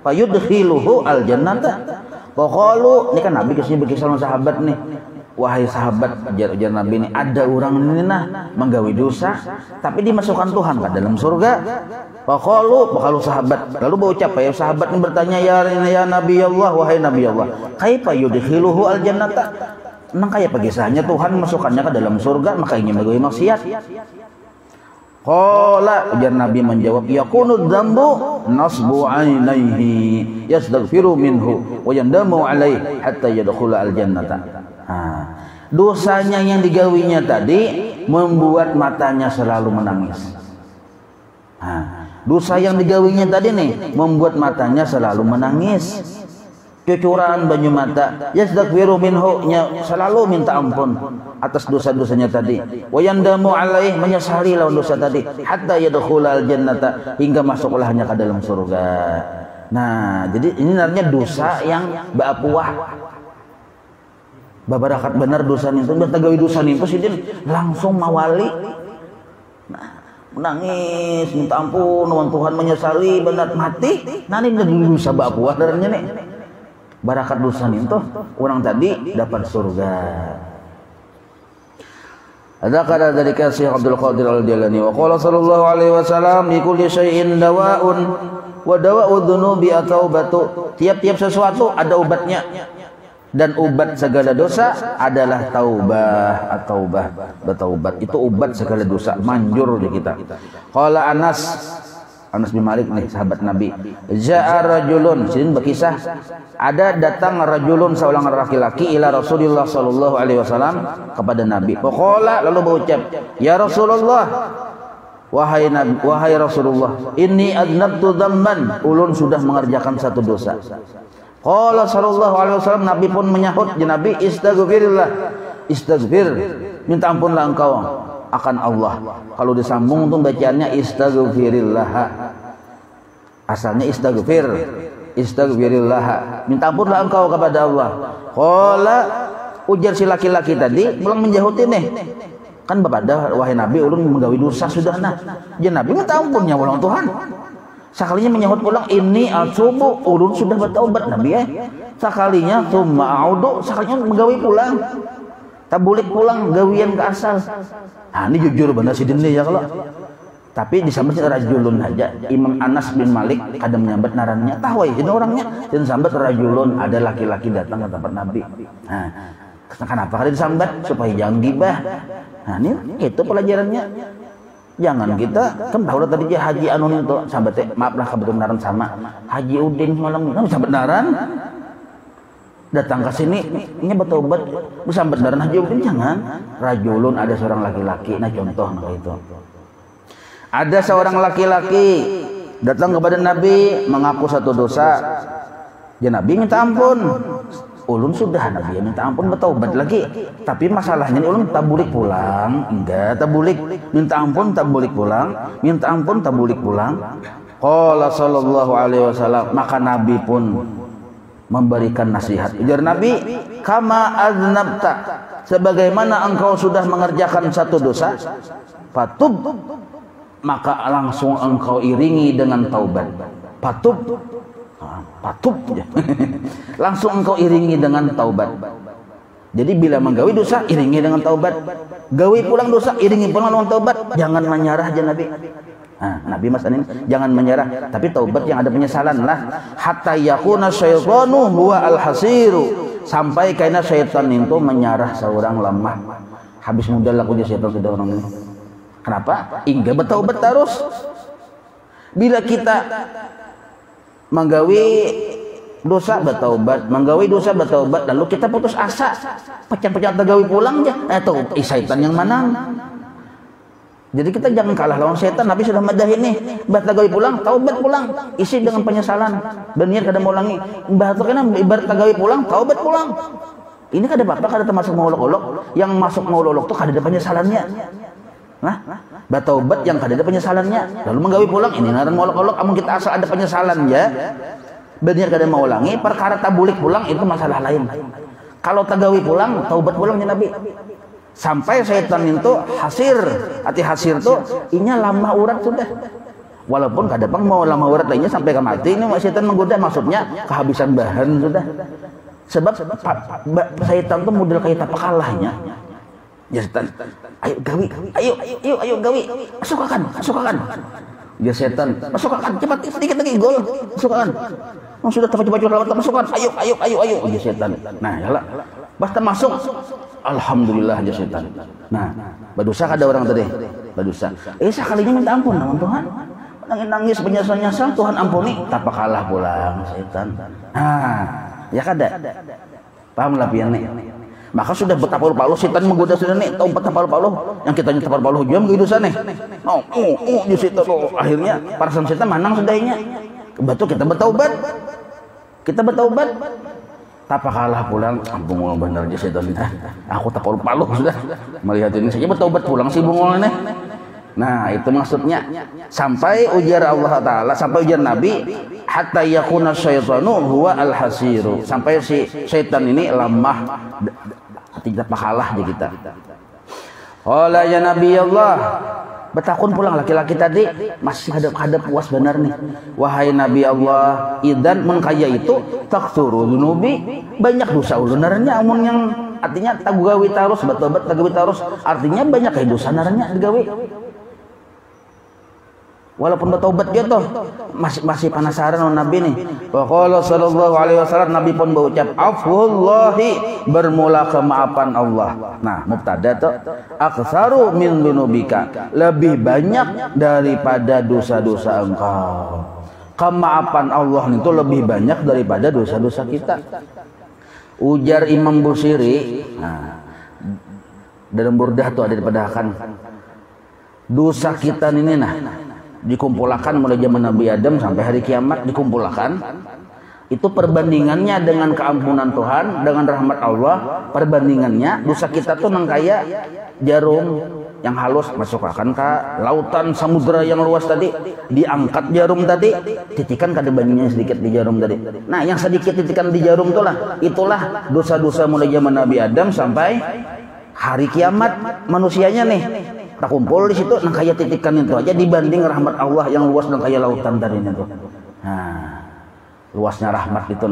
fayudkhiluhu al jannata. Pokoknya ini kan Nabi kesini berkisah sama sahabat nih. Wahai sahabat, ujar Nabi ini, ada orang ini nah menggawi dosa tapi dimasukkan Tuhan ke dalam surga. Pokoknya sahabat lalu berucap, ya sahabat ini bertanya, ya Nabi Allah, wahai Nabi Allah, kaifa yudkhiluhu al jannata, nang kayak kisahnya Tuhan masukkannya ke dalam surga maka ingin menggawi maksiat. Qala, ujar Nabi menjawab, yakunu dzambu nasbu ainaihi yastaghfiru minhu wa yandamu alaihi hatta yadkhula al jannata. Dosanya yang digawinya tadi membuat matanya selalu menangis. Dosa yang digawinya tadi nih membuat matanya selalu menangis. Cucuran banyu mata, yastaghfiru minhu, selalu minta ampun atas dosa-dosanya tadi. Wa yandamu alaih, menyesali lawan dosa tadi, hatta yadkhulal jannata, hingga masuklah-nya ke dalam surga. Nah, jadi ini namanya dosa yang baapuah. Babarakat benar dosa itu, bertagawi dosa itu sidin langsung mawali. Nah, menangis, minta ampun, Tuhan menyesali, benar mati. Nah, ini dosa baapuah darahnya nih. Barakat dosa itu orang tadi dapat surga. Ada kata dari Syekh Abdul Qadir Al-Jailani, wa qala sallallahu alaihi wasallam li kulli syai'in dawa'un wa dawa'u dzunubi at-taubatu. Tiap-tiap sesuatu ada obatnya, dan obat segala dosa adalah taubah. At-taubah, bertaubat itu obat segala dosa, manjur di kita. Qala Anas bin Malik nih, sahabat Nabi. Ja'a rajulun, sini berkisah ada datang rajulun, seorang laki-laki, ila Rasulullah sallallahu alaihi wasallam, kepada Nabi. Faqala, lalu berucap, ya Rasulullah, wahai Rasulullah, inni adnabtu dzamban, ulun sudah mengerjakan satu dosa. Qala sallallahu alaihi wasallam, Nabi pun menyahut, ya Nabi, istaghfirillah, istaghfir, minta ampunlah engkau akan Allah. Kalau disambung tuh bacaannya istaghfirillah, asalnya istaghfirillah, minta ampunlah engkau kepada Allah. Qala, ujar si laki-laki tadi belum menjahuti nih, kan bapada wahai Nabi, ulun menggawi dosa sudah. Nah, ya Nabi minta ampunnya ulang Tuhan. Sekalinya menyahut pulang, ini atubu, ulun sudah bertaubat Nabi ya. Sekalinya tsumma a'udu, sekalinya menggawi pulang, tabulik pulang gawian ke asal. Nah, ini jujur benar si dini ya kalau. Tapi disambat rajulun aja. Imam Anas bin Malik kadang menyambat narannya, tahu ya ini orangnya, dan sambat rajulun, ada laki-laki datang ke tempat Nabi. Nah, kenapa kali disambat? Supaya jangan gibah. Nah, ini itu pelajarannya. Jangan kita kan tahu tadi dia Haji Anun itu sambat, maaflah kebetulan naran sama Haji Udin malam kan sambat naran. Datang ke sini, ini bertobat, bersambat darah Haji Udin, jangan. Rajulun, ada seorang laki-laki, nah contoh itu. Ada seorang laki-laki datang kepada Nabi mengaku satu dosa. Ya Nabi minta ampun. Ulun sudah Nabi minta ampun bertaubat lagi. Tapi masalahnya ulun tak boleh pulang. Enggak, tak boleh. Minta ampun tak boleh pulang. Minta ampun tak boleh pulang. Qala sallallahu alaihi wasallam, maka Nabi pun memberikan nasihat. Ujar Nabi, kama aznabta, sebagaimana engkau sudah mengerjakan satu dosa, fatub, maka langsung engkau iringi dengan taubat. Patub, patub ya. Langsung engkau iringi dengan taubat. Jadi bila menggawi dosa iringi dengan taubat, gawi pulang dosa iringi pulang dengan taubat. Jangan menyerah aja Nabi. Nabi Mas Anin, jangan menyerah, tapi taubat yang ada penyesalan lah. Hatta yakuna syaitanu huwa al-hasiru, sampai karena syaitan itu menyerah seorang lemah. Habis modal laku dia syaitan sudah orang ini. Kenapa? Hingga bertaubat terus. Bila kita menggawi dosa bertaubat, menggawi dosa bertaubat, lalu kita putus asa, pecah-pecah tergawi pulang aja, atau syaitan yang menang. Jadi kita jangan kalah lawan setan. Nabi sudah madah ini, bertagawi pulang, taubat pulang, isi dengan penyesalan, berniat kada mau ulangi. Bahkan bertagawi pulang, taubat pulang. Ini kada apa-apa, kada termasuk mau olok-olok. Yang masuk mau olok-olok tuh kada ada penyesalannya. Nah, bertaubat yang kada ada penyesalannya. Lalu menggawi pulang, ini ngaran mau olok-olok. Amun kita asal ada penyesalan ya, berniat kada mau ulangi, perkara tabulik pulang itu masalah lain. Kalau tagawi pulang, taubat pulangnya Nabi. Sampai setan itu hasir, hati hasir tuh inya lama urat sudah. Walaupun kadang mau lama urat lainnya sampai ke mati, ini setan menggoda, maksudnya kehabisan bahan sudah. Sebab setan tuh model kayak apa kalahnya. Ya setan, ayo gawi, ayo gawi, masukkan. Ya setan, masukkan cepat sedikit lagi gol, masukkan. Oh, sudah terpacu-pacu lewat masukkan, ayo. Ya setan. Nah, yalah. Basta masuk, alhamdulillah aja setan. Nah, berdosa ada orang tadi, berdosa. Sekalinya minta ampun sama Tuhan. Nangis penyesal-nyesal, Tuhan ampuni, tak kalah pulang setan. Ya kada. Paham lah pian nih. Maka sudah betapa paluh setan menggoda sudah nih, tahu betapa paluh. Yang kita nyetapar paluh jam gitu dosa nih. Di situ akhirnya parasan setan menang sudahnya. Betul kita bertaubat. Tapa kalah pulang, ampun benar aja setan. Aku tak palu sudah melihat ini saja bertaubat pulang si bungol ini. Nah itu maksudnya, sampai ujar Allah Ta'ala, sampai ujar Nabi, hatta yakuna syaitanu huwa al-hasiru, sampai si setan ini lemah, tidak kalah di kita. Qala ya Nabi Allah, betakun pulang laki-laki tadi masih hadap puas benar nih. Wahai Nabi Allah, idan mengkaya itu taksuru dunubi, banyak dosa ulunarnya. Amun yang artinya tagugawi tarus, bertobat tagugawi tarus, artinya banyak dosa naranya digawi. Walaupun bertobat gitu masih penasaran sama Nabi nih. Wa qala sallallahu alaihi wasallam, Nabi pun berucap afwallahi, bermula kemaafan Allah. Nah, mubtada tuh aktsaru min dunubika, lebih banyak daripada dosa-dosa engkau. Kemaafan Allah itu lebih banyak daripada dosa-dosa kita. Ujar Imam Busiri, nah, dalam Burdah tuh ada dipedakan dosa kita ini dikumpulkan mulai zaman Nabi Adam sampai hari kiamat, dikumpulkan itu perbandingannya dengan keampunan Tuhan, dengan rahmat Allah, perbandingannya dosa kita tuh nangkaya jarum yang halus masukkan ke lautan samudera yang luas tadi, diangkat jarum tadi, titikan kada bandingnya sedikit di jarum tadi. Nah yang sedikit titikan di jarum itulah dosa-dosa mulai zaman Nabi Adam sampai hari kiamat manusianya nih. Tak kumpul di situ, nang kaya titikan itu aja dibanding rahmat Allah yang luas dan kaya lautan tadi itu. Nah, luasnya rahmat itu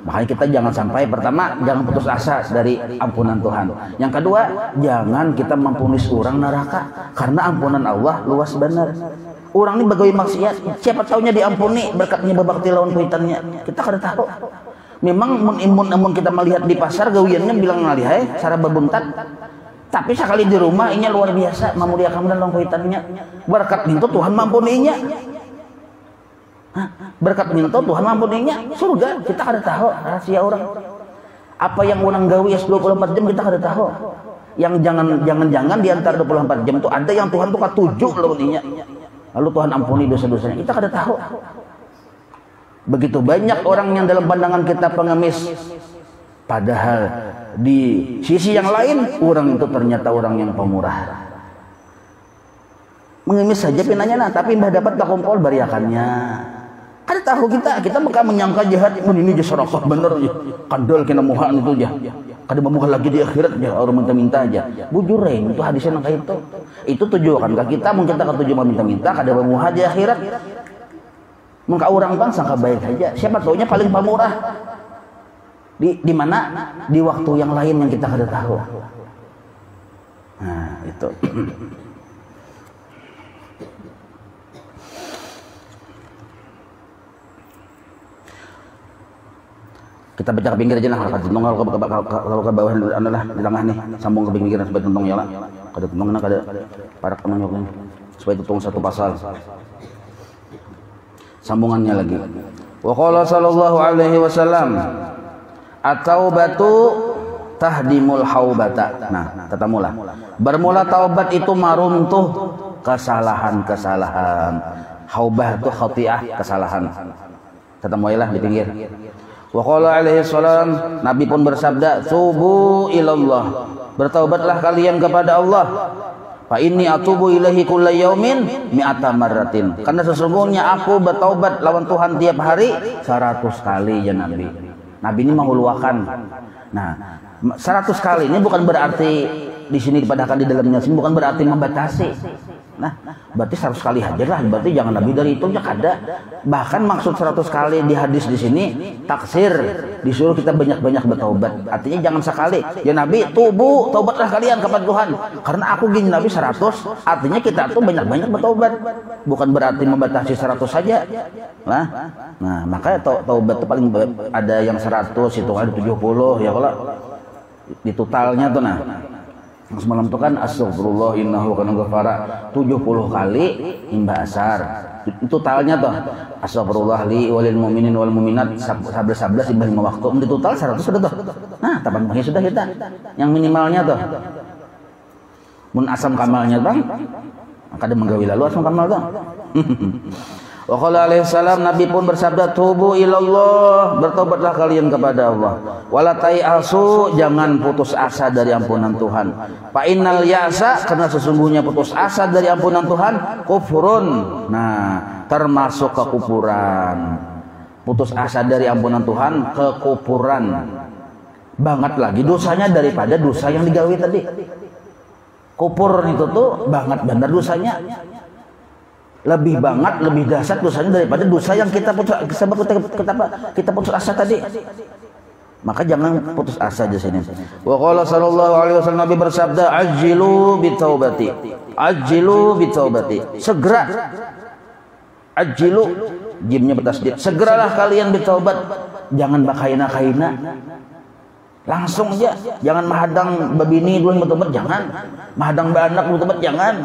makanya kita jangan sampai, pertama jangan putus asa dari ampunan Tuhan. Yang kedua, jangan kita mempunis orang neraka, karena ampunan Allah luas benar. Orang ini bagawi maksiat, siapa taunya diampuni berkatnya babakti lawan kuitannya. Kita kada tahu. Memang mun kita melihat di pasar gawiannya bilang ngalihai cara babuntat. Tapi sekali di rumah ini luar biasa memuliakan dan longkuitannya. Berkat itu Tuhan mampuninya. Berkat itu Tuhan mampuninya. Surga kita kada tahu rahasia orang. Apa yang orang gawi 24 jam kita kada tahu. Yang jangan di antara 24 jam itu ada yang Tuhan tuh katujuh loh ininya. lalu Tuhan ampuni dosa-dosanya. Kita kada tahu. Begitu banyak orang yang dalam pandangan kita pengemis, padahal di sisi yang lain orang itu ternyata orang yang pemurah. Mengemis saja pinanya, tapi mbah dapat tak kumpul bariakannya. Kada tahu kita bakal menyangka jahat, ini aja serakah bener ya. Kandol kena muhaan itu aja. Kada memuha lagi di akhirat ya, orang minta-minta aja. Bujur itu hadisnya nang itu. Itu tujuan ka kita, mungkin kita ketujuh minta-minta kada memuha di akhirat. Mengka orang bang sangka baik aja. Siapa taunya paling pamurah. Di mana? Di waktu yang lain yang kita kada tahu. Nah, itu. Kita baca ke pinggir aja lah, kalau ke bawah adalah di tengah nih, sambung ke pinggir supaya tuntung ya lah. Kada tuntungnya kada parak teman nyoknya, supaya tuntung satu pasal. Sambungannya lagi. Wa qala sallallahu alaihi wasallam, at-taubatu tahdimul haubata. Nah, tetamulah. Bermula taubat itu maruntuh kesalahan-kesalahan. Haubah itu khati'ah, kesalahan. Tetamulah di pinggir. Wa qala alaihi salam, Nabi pun bersabda, "Tubu ilallah." Bertaubatlah kalian kepada Allah. Fa inni atubu ilaihi kulla yaumin mi'ata marratin. Karena sesungguhnya aku bertaubat lawan Tuhan tiap hari 100 kali ya Nabi. Nabi ini menghuluakan. Nah, 100 kali ini bukan berarti di sini dipadahkan di dalamnya sini bukan berarti membatasi. Nah, berarti 100 kali aja lah, berarti jangan lebih dari itu ya kada. Bahkan maksud 100 kali di hadis di sini taksir, disuruh kita banyak-banyak bertaubat. Artinya jangan sekali. Ya Nabi, tubu, taubatlah kalian kepada Tuhan. Karena aku gini Nabi 100, artinya kita tuh banyak-banyak bertaubat. Bukan berarti membatasi 100 saja. Nah, makanya taubat itu paling ada yang 100, itu ada 70 ya kalau di totalnya tuh nah. Semalam itu kan astagfirullah innahu kana ghafara 70 kali imbah asar. Totalnya tuh astagfirullah li walil mu'minin wal mu'minat 11 imbah 5 waktu. Di total 100 sudah tuh. Nah, 80 sudah kita. Yang minimalnya tuh. Mun asam kamalnya Bang. Kada menggawi lalu asam kamal tuh. Wa qala alaihi salam, Nabi pun bersabda, tubu ilallah, bertobatlah kalian kepada Allah. Wala tai'asu, jangan putus asa dari ampunan Tuhan. Fa innal ya'sa, karena sesungguhnya putus asa dari ampunan Tuhan kufrun. Nah, termasuk kekufuran. Putus asa dari ampunan Tuhan kekufuran. Banget lagi dosanya daripada dosa yang digawe tadi. Kufur itu tuh banget benar dosanya. Lebih banget, lebih dahsyat dosanya daripada dosa yang kita putus asa tadi. Maka jangan putus asa di sini. Wa qala sallallahu alaihi wasallam, Nabi bersabda, ajjilu bitaubati. Ajjilu bitaubati. Segera. Ajjilu, jimnya bertasdid. Segeralah kalian bertaubat. Jangan bakaina-kaina. Langsung aja. Jangan mahadang babini dulu bertobat, jangan. Mahadang banak bertobat, jangan.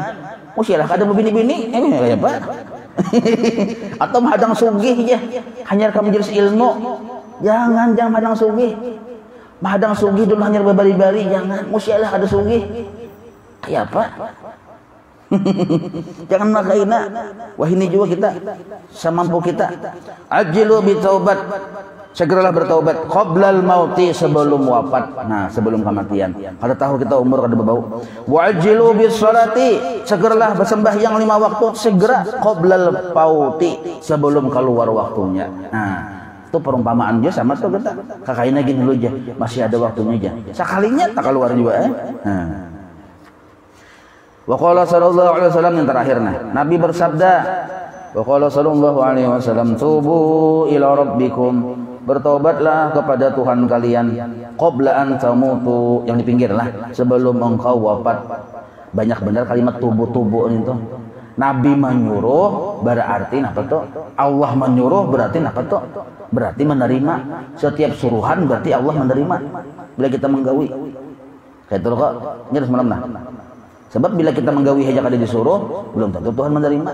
Usialah kada bini-bini, ya Pak. Atau mahadang sugih ya, hanya kamu jelas ilmu. Jangan mahadang sugih. Mahadang sugih dulu hanya berbari-bari, jangan. Usialah kada sugih. Kayak apa? Jangan makaina. Wah ini juga kita semampu kita. Ajilu bitaubat. Segeralah bertaubat qoblal mauti, sebelum wafat. Nah, sebelum kematian. Kada tahu kita umur kada berbau. Wa ajilu bis salati, segeralah bersembahyang 5 waktu, segera qoblal pauti, sebelum keluar waktunya. Nah, itu perumpamaan dia sama tuh kita. Kakaknya gini dulu aja, masih ada waktunya aja. Sekalinya tak keluar juga Nah. Wa qala sallallahu alaihi wasallam, yang terakhir Nabi bersabda, wa qala sallallahu alaihi wasallam, tubu ila rabbikum, bertobatlah kepada Tuhan kalian qabla an tamutu, yang di pinggir lah, sebelum engkau wafat. Banyak benar kalimat tubuh-tubuh itu. Nabi menyuruh berarti apa tuh? Allah menyuruh berarti apa tuh? Berarti menerima. Setiap suruhan berarti Allah menerima. Bila kita menggawi kayak itu kok nyerah semalam sebab bila kita menggawi aja kada disuruh, belum tentu Tuhan menerima.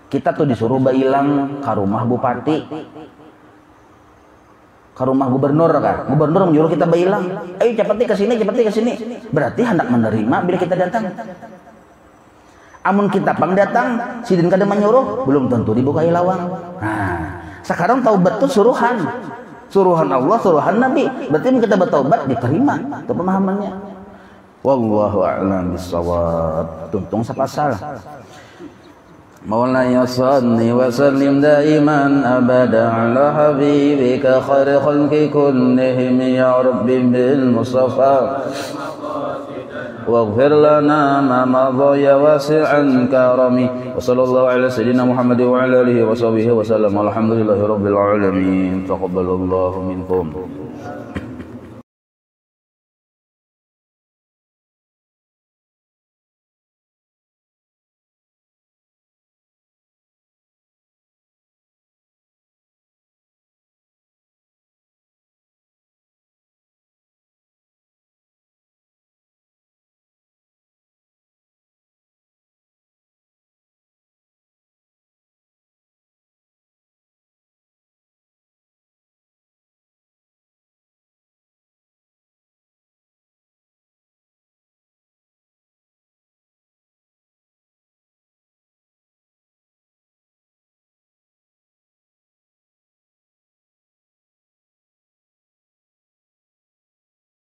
Kita tuh disuruh bailang ke rumah bupati, ke rumah gubernur kan. Gubernur menyuruh kita bailang, ayo cepati ke sini, cepati ke sini. Berarti hendak menerima bila kita datang. Amun kita pang datang sidin kada menyuruh belum tentu dibukai lawang. Nah, sekarang taubat itu suruhan Allah, suruhan Nabi. Berarti kita bertaubat diterima. Itu pemahamannya. Wallahu a'lam bissawab. Tuntung sapasal. Maulana salli wa sallim daiman abada ala habibika khairi khalqi kullihim ya rabbi bil mustafa. واغفر لنا ما مضى يا واسع كرمي وصلى الله على سيدنا محمد وعلى اله وصحبه وسلم والحمد لله رب العالمين تقبل الله منكم.